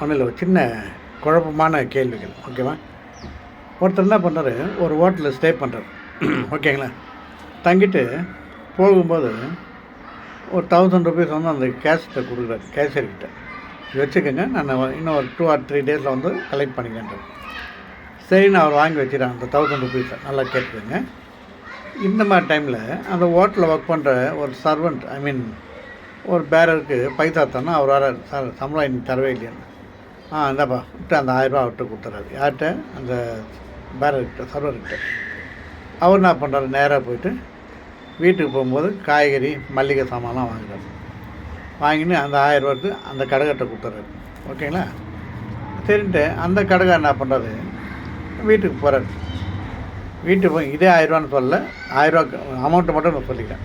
ஒன்றும் இல்லை, ஒரு சின்ன குழப்பமான கேள்விகள். ஓகேவா? ஒருத்தர் என்ன பண்ணுறாரு, ஒரு ஹோட்டலில் ஸ்டே பண்ணுறாரு. ஓகேங்களா? தங்கிட்டு போகும்போது ஒரு 1000 ருபீஸ் வந்து அந்த கேஷ்கிட்ட கொடுக்குறாரு, கேஷியர்கிட்ட. வச்சுக்கோங்க, நான் இன்னும் ஒரு 2 or 3 டேஸில் வந்து கலெக்ட் பண்ணிக்கிறேன். சரின்னு அவர் வாங்கி வச்சுக்கிறேன் அந்த 1000 ருபீஸை. நல்லா கேட்டுக்கோங்க. இந்த மாதிரி டைமில் அந்த ஹோட்டலில் ஒர்க் பண்ணுற ஒரு சர்வெண்ட், ஒரு பேரருக்கு பைசா தரணும். அவர் வர சார் சம்பளம் இன்னைக்கு தரவே இல்லையான்னு. இந்தாப்பா விட்டு அந்த 1000 அவர்கிட்ட கொடுத்துறாரு. யார்கிட்ட? அந்த பேரர்கிட்ட, சர்வர்கிட்ட. அவர் என்ன பண்ணுறாரு, நேராக போயிட்டு வீட்டுக்கு போகும்போது காய்கறி மல்லிகை சாமான்லாம் வாங்குறாரு. வாங்கின்னு அந்த 1000 ரூபாய்க்கு அந்த கடைக்கார்ட்ட கொடுத்துட்றாரு. ஓகேங்களா? சரின்ட்டு அந்த கடைக்காரர் என்ன பண்ணுறாரு, வீட்டுக்கு போகிறாரு. வீட்டுக்கு போய் இதே 1000 ரூபான்னு சொல்லலை, 1000 ரூபா அமௌண்ட்டை மட்டும் நான் சொல்லிக்கிறேன்.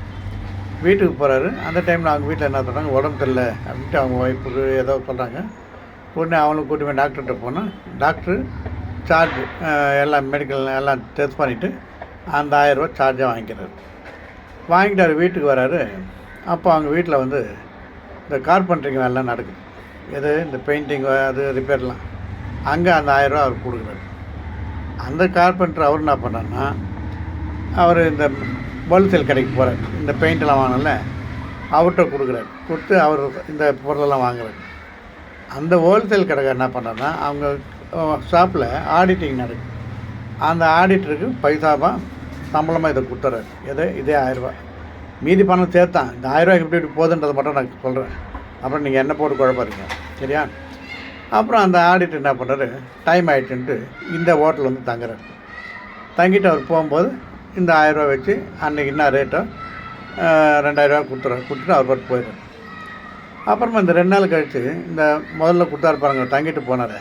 வீட்டுக்கு போகிறாரு. அந்த டைமில் அவங்க வீட்டில் என்ன சொல்கிறாங்க, உடம்பு சரியில்லை அப்படின்ட்டு அவங்க ஒய்ஃபுக்கு ஏதோ சொல்கிறாங்க. உடனே அவனுக்கு கூட்டி போய் டாக்டர்கிட்ட போனால் டாக்டரு சார்ஜ் எல்லாம் மெடிக்கல் எல்லாம் டெஸ்ட் பண்ணிவிட்டு அந்த 1000 ரூபா சார்ஜாக வாங்கிக்கிறாரு. வாங்கிட்டார். வீட்டுக்கு வராரு. அப்போ அவங்க வீட்டில் வந்து இந்த கார்பெண்டரிங் வேலைலாம் நடக்குது. எது? இந்த பெயிண்டிங், அது ரிப்பேர்லாம். அங்கே அந்த 1000 ரூபா அவர் கொடுக்குறாரு. அந்த கார்பெண்டர் அவர் என்ன பண்ணார்னா, அவர் இந்த ஹோல்சேல் கடைக்கு போகிறார். இந்த பெயிண்டெல்லாம் வாங்கினல அவர்கிட்ட கொடுக்குறாரு. கொடுத்து அவர் இந்த பொருளெல்லாம் வாங்குறாரு. அந்த ஹோல்சேல் கடைக்காரர் என்ன பண்ணுறாருன்னா, அவங்க ஷாப்பில் ஆடிட்டிங் நடக்குது. அந்த ஆடிட்டருக்கு பைசாவாக சம்பளமாக இதை கொடுத்துறாரு. இதே 1000 ரூபா. மீதி பணம் சேர்த்தான். இந்த 1000 ரூபாய்க்கு எப்படி போகுதுன்றதை மட்டும் நான் சொல்கிறேன். அப்புறம் நீங்கள் என்ன போட்டு குழப்பாருங்க, சரியா? அப்புறம் அந்த ஆடிட்டர் என்ன பண்ணுறாரு, டைம் ஆகிடுச்சுன்ட்டு இந்த ஹோட்டல் வந்து தங்குறாரு. தங்கிட்டு அவர் போகும்போது இந்த 1000 ரூபா வச்சு அன்றைக்கி என்ன ரேட்டோ 2000 ரூபா கொடுத்துட்டு அவர் பாட்டு போயிடுறாரு. அப்புறமா இந்த 2 நாள் கழித்து இந்த முதல்ல கொடுத்தாரு பாருங்க, தங்கிட்டு போனார்.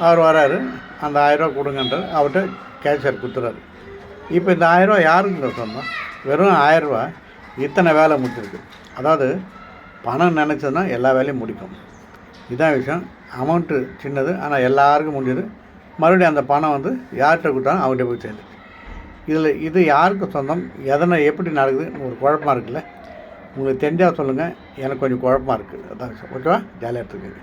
அவர் வராரு. அந்த 1000 ரூபா கொடுங்கன்ற அவர்கிட்ட கேஷியர் கொடுத்துறாரு. இப்போ இந்த 1000 ரூபா யாருக்குங்க சொன்னோம்? வெறும் 1000 ரூபா இத்தனை வேலை முடிச்சிருக்கு. அதாவது பணம் நினச்சதுன்னா எல்லா வேலையும் முடிக்கும். இதுதான் விஷயம். அமௌண்ட்டு சின்னது, ஆனால் எல்லாருக்கும் முடிஞ்சது. மறுபடியும் அந்த பணம் வந்து யார்கிட்ட கொடுத்தாலும் அவங்ககிட்ட போய் சேர்ந்து. இது யாருக்கு சொந்தம், எதனை எப்படி நடக்குதுன்னு ஒரு குழப்பமாக இருக்குல்ல. உங்களுக்கு தெரிஞ்சால் சொல்லுங்கள். எனக்கு கொஞ்சம் குழப்பமாக இருக்குது. அதான் விஷயம். ஓகேவா? ஜாலியாக எடுத்துக்கோங்க.